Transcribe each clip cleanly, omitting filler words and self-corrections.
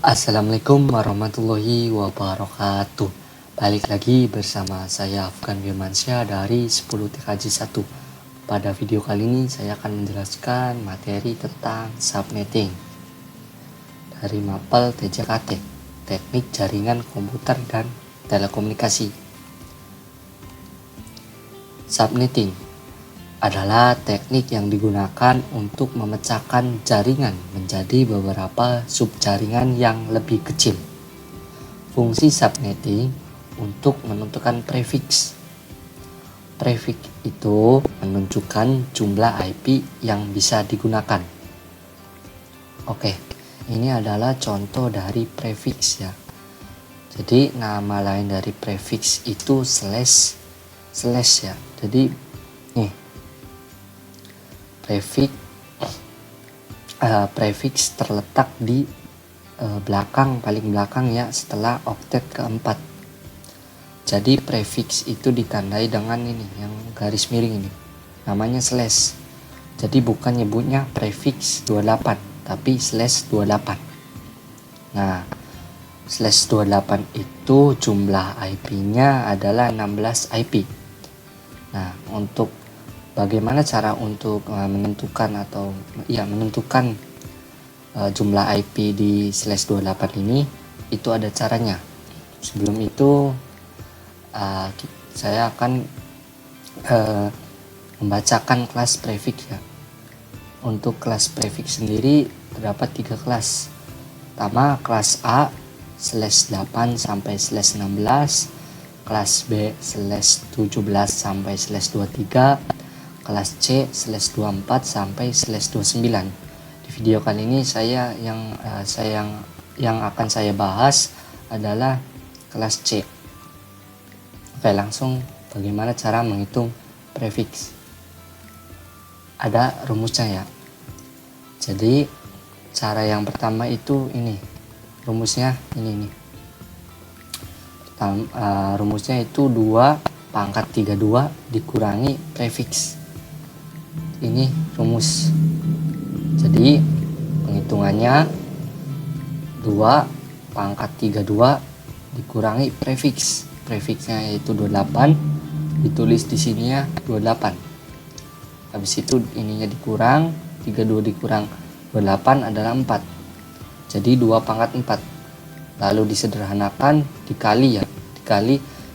Assalamualaikum warahmatullahi wabarakatuh. Balik lagi bersama saya Afgan Firmansyah dari 10 TKJ 1. Pada video kali ini saya akan menjelaskan materi tentang subnetting dari mapel TJKT, Teknik Jaringan Komputer dan Telekomunikasi. Subnetting adalah teknik yang digunakan untuk memecahkan jaringan menjadi beberapa subjaringan yang lebih kecil. Fungsi subnetting untuk menentukan prefix. Prefix itu menunjukkan jumlah IP yang bisa digunakan. Oke, ini adalah contoh dari prefix ya. Jadi nama lain dari prefix itu slash ya. Jadi nih prefix terletak di paling belakang ya, setelah oktet keempat. Jadi prefix itu ditandai dengan ini yang garis miring ini, namanya slash. Jadi bukan nyebutnya prefix 28 tapi slash 28. Nah, slash 28 itu jumlah IP-nya adalah 16 IP. Nah, untuk bagaimana cara untuk menentukan jumlah IP di slash 28 ini, itu ada caranya. Sebelum itu saya akan membacakan kelas prefix ya. Untuk kelas prefix sendiri terdapat 3 kelas. Pertama, kelas A slash 8 sampai slash 16, kelas B slash 17 sampai slash 23, kelas C slash 24 sampai slash 29. Di video kali ini yang akan saya bahas adalah kelas C. Oke, langsung bagaimana cara menghitung prefix. Ada rumusnya ya. Jadi cara yang pertama itu ini. Rumusnya ini nih. Rumusnya itu 2 pangkat 32 dikurangi prefix. Ini rumus. Jadi penghitungannya 2 pangkat 32 dikurangi prefix. Prefixnya yaitu 28, ditulis di sininya 28. Habis itu ininya dikurang, 32 dikurang 28 adalah 4. Jadi 2 pangkat 4. Lalu disederhanakan dikali ya,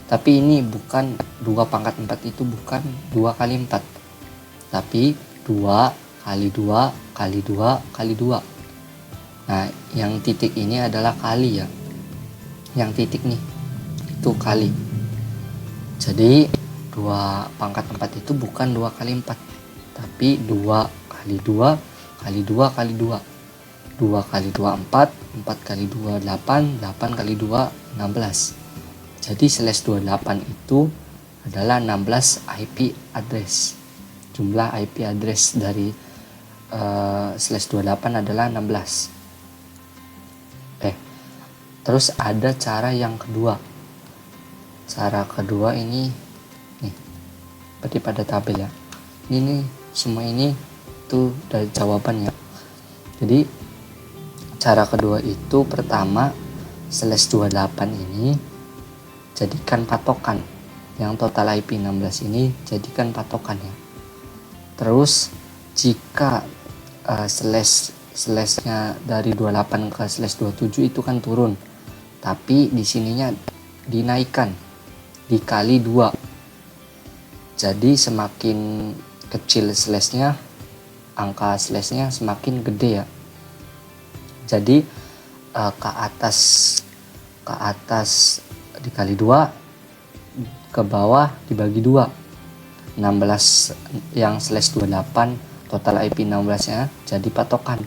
tapi ini bukan 2 pangkat 4, itu bukan 2 kali 4. Tapi 2 kali 2 kali 2 kali 2. Nah, yang titik ini adalah kali ya. Yang titik nih itu kali. Jadi 2 pangkat 4 itu bukan 2 kali 4, tapi 2 kali 2 kali 2 kali 2. 2 kali 2 4, 4 kali 2 8, 8 kali 2 16. Jadi slash 28 itu adalah 16 IP address. Jumlah IP address dari slash 28 adalah 16. Terus ada cara yang kedua. Cara kedua ini nih, berarti pada tabel ya. Ini nih, semua ini tuh dari jawaban ya. Jadi cara kedua itu pertama, slash 28 ini jadikan patokan. Yang total IP 16 ini jadikan patokan ya. Terus jika slashnya dari 28 ke slash 27 itu kan turun, tapi di sininya dinaikkan dikali 2. Jadi semakin kecil slashnya, angka slashnya semakin gede ya. Jadi ke atas dikali 2, ke bawah dibagi 2. 16 yang slash 28 total IP 16 nya jadi patokan.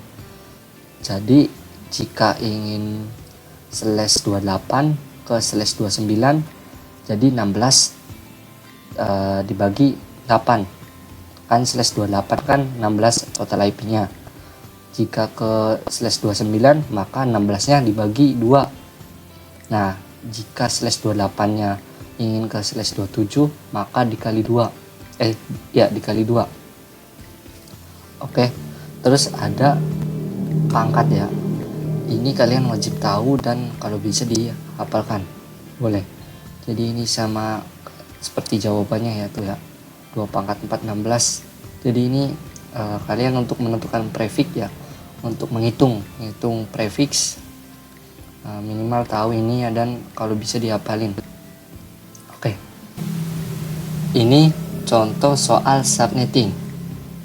Jadi jika ingin slash 28 ke slash 29, jadi 16 dibagi 8 kan, slash 28 kan 16 total IP nya. Jika ke slash 29 maka 16 nya dibagi 2. Nah, jika slash 28 nya ingin ke slash 27 maka dikali 2. Dikali 2. Oke. Terus ada pangkat ya. Ini kalian wajib tahu dan kalau bisa dihafalkan. Boleh. Jadi ini sama seperti jawabannya ya tuh ya. 2 pangkat 4 16. Jadi ini kalian untuk menentukan prefix ya. Untuk menghitung prefix minimal tahu ini ya, dan kalau bisa dihafalin. Oke. Ini contoh soal subnetting.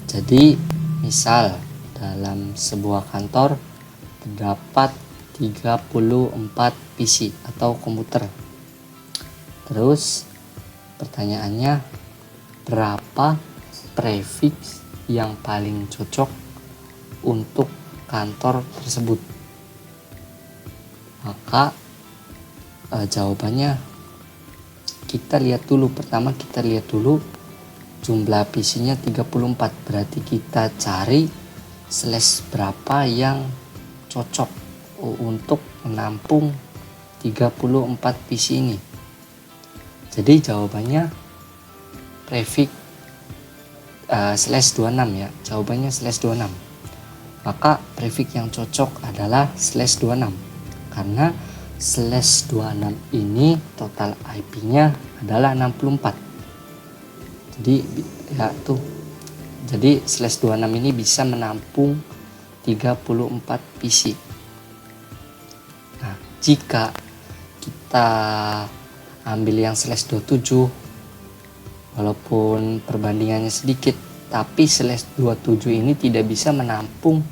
Jadi misal dalam sebuah kantor terdapat 34 PC atau komputer. Terus pertanyaannya, berapa prefix yang paling cocok untuk kantor tersebut? Maka jawabannya kita lihat dulu. Pertama kita lihat dulu jumlah PC-nya 34, berarti kita cari slash berapa yang cocok untuk menampung 34 PC ini. Jadi jawabannya prefix slash 26 ya. Jawabannya slash 26. Maka prefix yang cocok adalah slash 26. Karena slash 26 ini total IP-nya adalah 64. Jadi ya tuh. Jadi slash 26 ini bisa menampung 34 PC. Nah, jika kita ambil yang slash 27, walaupun perbandingannya sedikit, tapi slash 27 ini tidak bisa menampung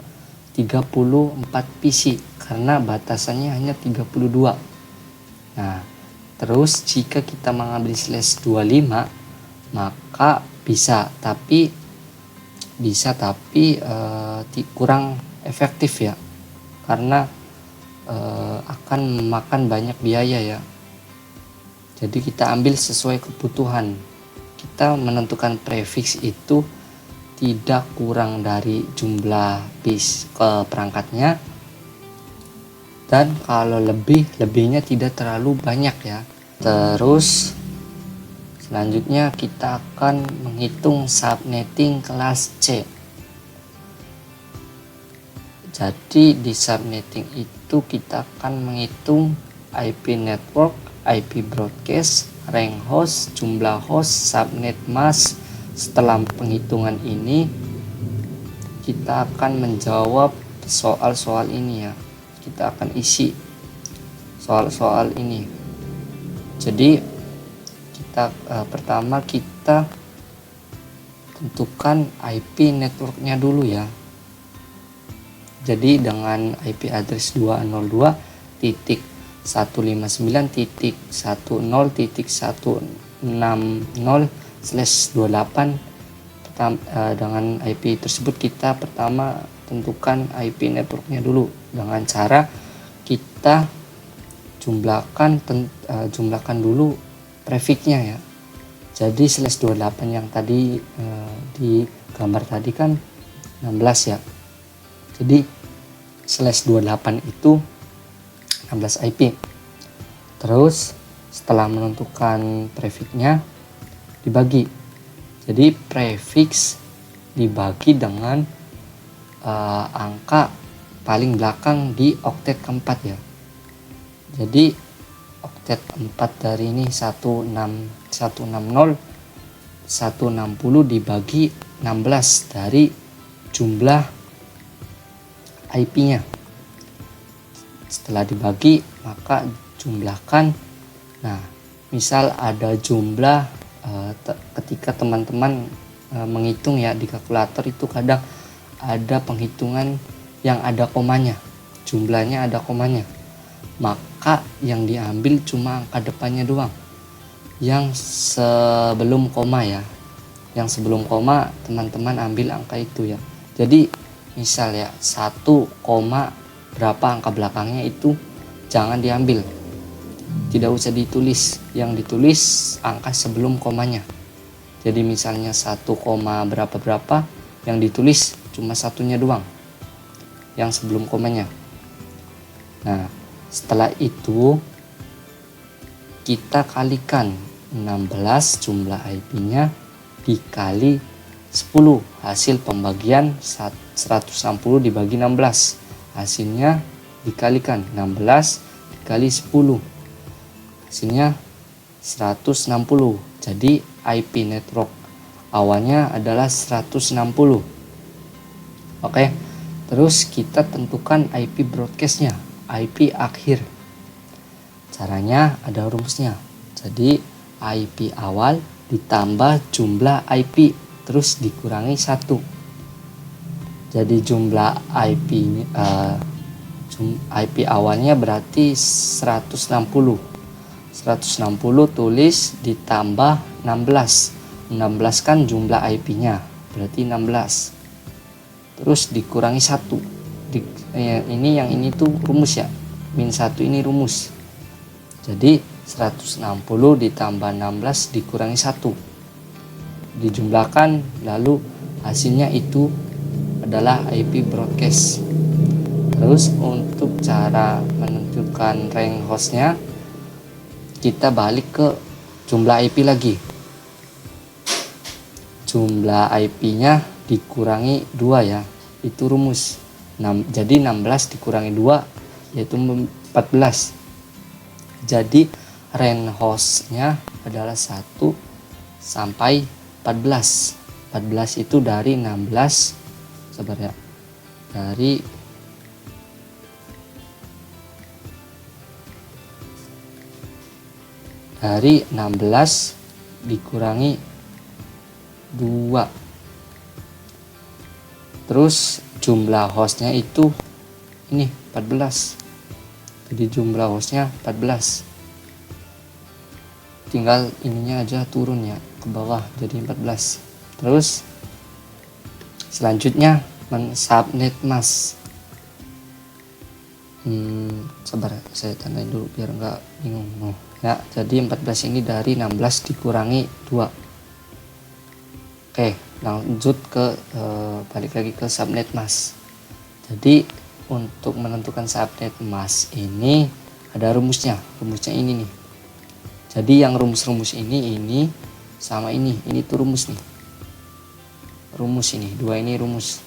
34 PC karena batasannya hanya 32. Nah, terus jika kita mengambil slash 25 maka bisa tapi kurang efektif ya, karena akan memakan banyak biaya ya. Jadi kita ambil sesuai kebutuhan. Kita menentukan prefix itu tidak kurang dari jumlah bit ke perangkatnya, dan kalau lebihnya tidak terlalu banyak ya. Terus selanjutnya kita akan menghitung subnetting kelas C. Jadi di subnetting itu kita akan menghitung IP network, IP broadcast, rank host, jumlah host, subnet mask. Setelah penghitungan ini kita akan menjawab soal-soal ini ya. Kita akan isi soal-soal ini. Jadi pertama kita tentukan IP networknya dulu ya. Jadi dengan IP address 202.10.10.160/28 dengan IP tersebut kita pertama tentukan IP networknya dulu dengan cara kita jumlahkan dulu prefixnya ya. Jadi slash 28 yang tadi di gambar tadi kan 16 ya. Jadi slash 28 itu 16 IP. Terus setelah menentukan prefixnya dibagi. Jadi prefix dibagi dengan angka paling belakang di oktet keempat ya. Jadi oktet 4 dari ini 160 dibagi 16 dari jumlah IP-nya. Setelah dibagi maka jumlahkan. Nah, misal ada jumlah ketika teman-teman menghitung ya di kalkulator itu kadang ada penghitungan yang ada komanya, jumlahnya ada komanya, maka yang diambil cuma angka depannya doang. Yang sebelum koma ya, yang sebelum koma teman-teman ambil angka itu ya. Jadi misal ya 1, berapa angka belakangnya itu jangan diambil, tidak usah ditulis, yang ditulis angka sebelum komanya. Jadi misalnya 1, berapa yang ditulis cuma satunya doang, yang sebelum komanya. Nah, setelah itu kita kalikan 16 jumlah IP-nya dikali 10, hasil pembagian 160 dibagi 16, hasilnya dikalikan 16 dikali 10, hasilnya 160. Jadi IP network awalnya adalah 160. Oke, terus kita tentukan IP broadcastnya, IP akhir. Caranya ada rumusnya. Jadi IP awal ditambah jumlah IP terus dikurangi 1. Jadi jumlah IP awalnya berarti 160. 160 tulis ditambah 16. 16 kan jumlah IP-nya, berarti 16. Terus dikurangi 1. Ini yang ini tuh rumus ya. Min 1 ini rumus. Jadi 160 ditambah 16 dikurangi 1. Dijumlahkan lalu hasilnya itu adalah IP broadcast. Terus untuk cara menentukan rank hostnya, kita balik ke jumlah IP lagi. Jumlah IP-nya dikurangi 2 ya, itu rumus. Jadi 16 dikurangi 2 yaitu 14. Jadi range hostnya adalah 1 sampai 14. 14 itu dari 16, sabar ya, dari 16 dikurangi 2. Terus jumlah hostnya itu ini 14. Jadi jumlah hostnya 14. Tinggal ininya aja turun ya ke bawah jadi 14. Terus selanjutnya subnet mask. Sabar saya tandain dulu biar nggak bingung. Ya, jadi 14 ini dari 16 dikurangi 2. Oke, lanjut ke balik lagi ke subnet mask. Jadi untuk menentukan subnet mask ini ada rumusnya. Rumusnya ini nih. Jadi yang rumus-rumus ini sama ini tuh rumus nih. Rumus ini, 2 ini rumus.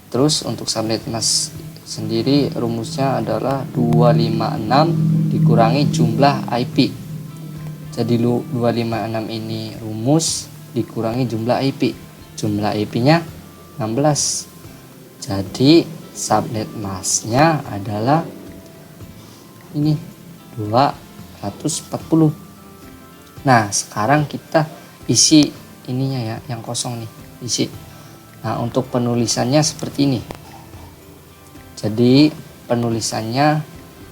Terus untuk subnet mask sendiri rumusnya adalah 256 dikurangi jumlah IP. Jadi 256 ini rumus dikurangi jumlah IP. Jumlah IP-nya 16. Jadi subnet masknya adalah ini 240. Nah, sekarang kita isi ininya ya, yang kosong nih, isi. Nah, untuk penulisannya seperti ini. Jadi penulisannya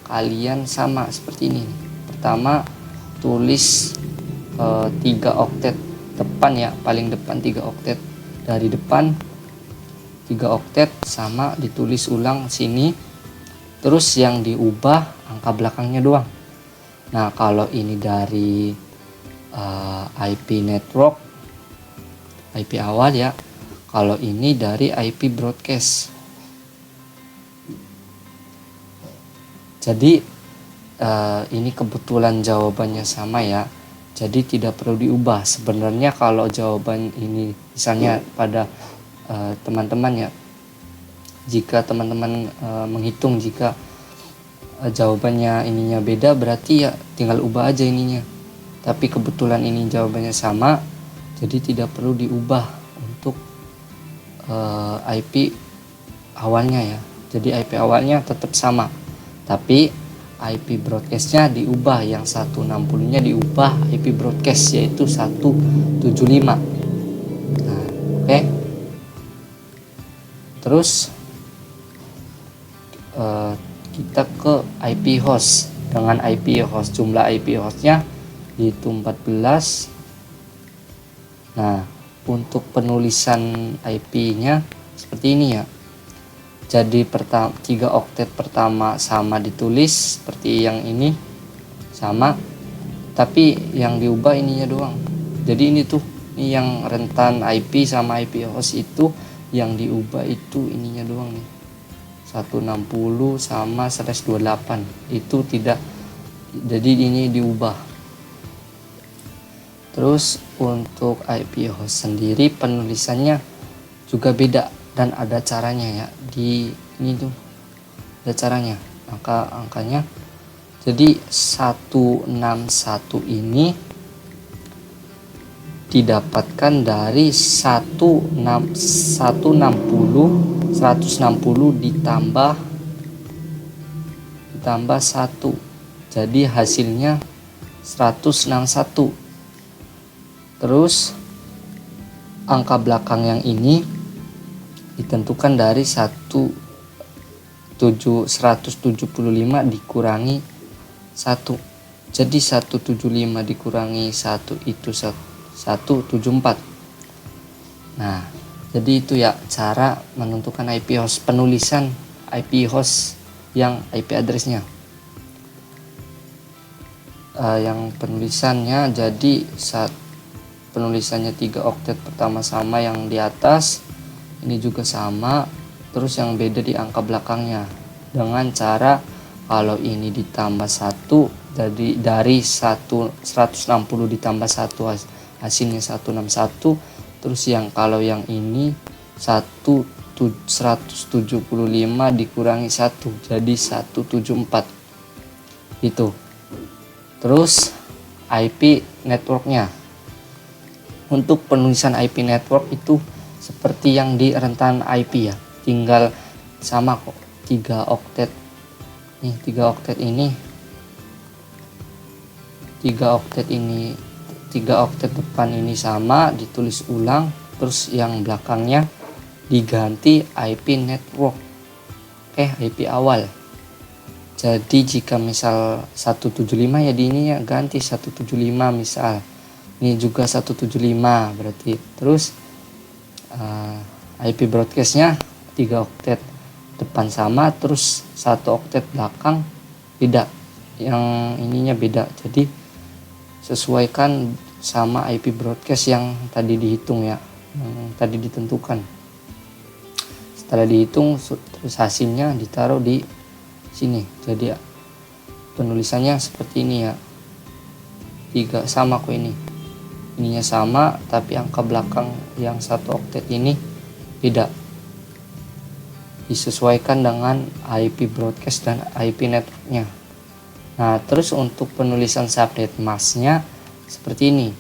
kalian sama seperti ini. Pertama tulis 3 oktet depan ya, paling depan 3 oktet. Dari depan 3 oktet sama ditulis ulang sini. Terus yang diubah angka belakangnya doang. Nah, kalau ini dari IP network, IP awal ya. Kalau ini dari IP broadcast. Jadi ini kebetulan jawabannya sama ya. Jadi tidak perlu diubah. Sebenarnya kalau jawaban ini misalnya pada teman-teman ya, jika teman-teman menghitung jika jawabannya ininya beda, berarti ya tinggal ubah aja ininya. Tapi kebetulan ini jawabannya sama, jadi tidak perlu diubah untuk IP awalnya ya. Jadi IP awalnya tetap sama, tapi IP broadcastnya diubah. Yang 160 nya diubah IP broadcast yaitu 175. Nah, oke. Terus kita ke IP host. Dengan IP host, jumlah IP hostnya itu 14. Nah, untuk penulisan IP-nya seperti ini ya. Jadi 3 oktet pertama sama ditulis seperti yang ini sama, tapi yang diubah ininya doang. Jadi ini tuh, ini yang rentan IP sama IP host itu yang diubah itu ininya doang nih. 160 sama 128 itu tidak, jadi ini diubah. Terus untuk IP host sendiri penulisannya juga beda dan ada caranya ya. Di ini tuh ada caranya. Angkanya jadi 161 ini didapatkan dari 160 ditambah 1, jadi hasilnya 161. Terus angka belakang yang ini ditentukan dari 175 dikurangi 1, jadi 175 dikurangi 1 itu 174. Nah, jadi itu ya cara menentukan IP host, penulisan IP host yang IP addressnya. Yang penulisannya jadi penulisannya 3 oktet pertama sama yang di atas, ini juga sama, terus yang beda di angka belakangnya dengan cara kalau ini ditambah 1, jadi dari 160 ditambah 1 hasilnya 161. Terus kalau yang ini 175 dikurangi 1 jadi 174 itu. Terus IP networknya, untuk penulisan IP network itu seperti yang di rentan IP ya, tinggal sama kok, 3 oktet nih, 3 oktet ini 3 oktet depan ini sama, ditulis ulang, terus yang belakangnya diganti IP network, IP awal. Jadi jika misal 175 ya di ini ya ganti 175 misal. Ini juga 175 berarti. Terus IP broadcastnya 3 oktet depan sama, terus 1 oktet belakang beda. Yang ininya beda. Jadi sesuaikan sama IP broadcast yang tadi dihitung ya, yang tadi ditentukan. Setelah dihitung terus hasilnya ditaruh di sini. Jadi penulisannya seperti ini ya, 3 sama kok ini, ininya sama tapi angka belakang yang 1 oktet ini beda, disesuaikan dengan IP broadcast dan IP networknya. Nah, terus untuk penulisan subnet masknya seperti ini.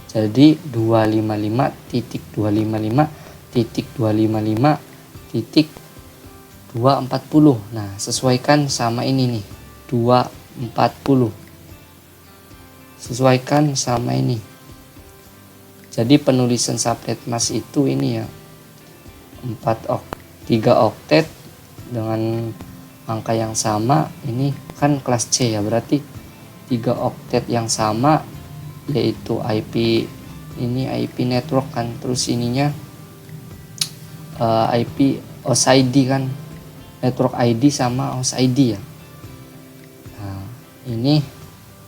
Jadi 255.255.240. Nah, sesuaikan sama ini nih, 240. Sesuaikan sama ini. Jadi penulisan subnet mask itu ini ya, 3 oktet dengan angka yang sama. Ini kan kelas C ya, berarti 3 oktet yang sama, yaitu IP ini IP network kan, terus ininya IP host ID kan, network ID sama host ID ya. Nah, ini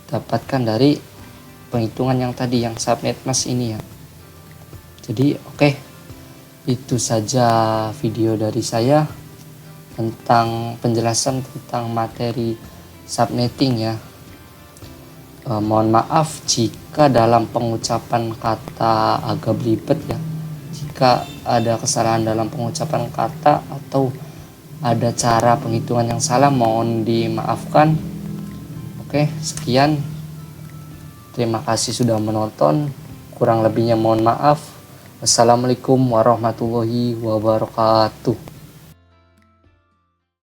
dapatkan dari penghitungan yang tadi yang subnet mask ini ya. Jadi oke, itu saja video dari saya tentang penjelasan tentang materi subnetting ya. Mohon maaf jika dalam pengucapan kata agak belibet ya, jika ada kesalahan dalam pengucapan kata atau ada cara penghitungan yang salah, mohon dimaafkan. Oke, sekian, terima kasih sudah menonton, kurang lebihnya mohon maaf. Wassalamualaikum warahmatullahi wabarakatuh.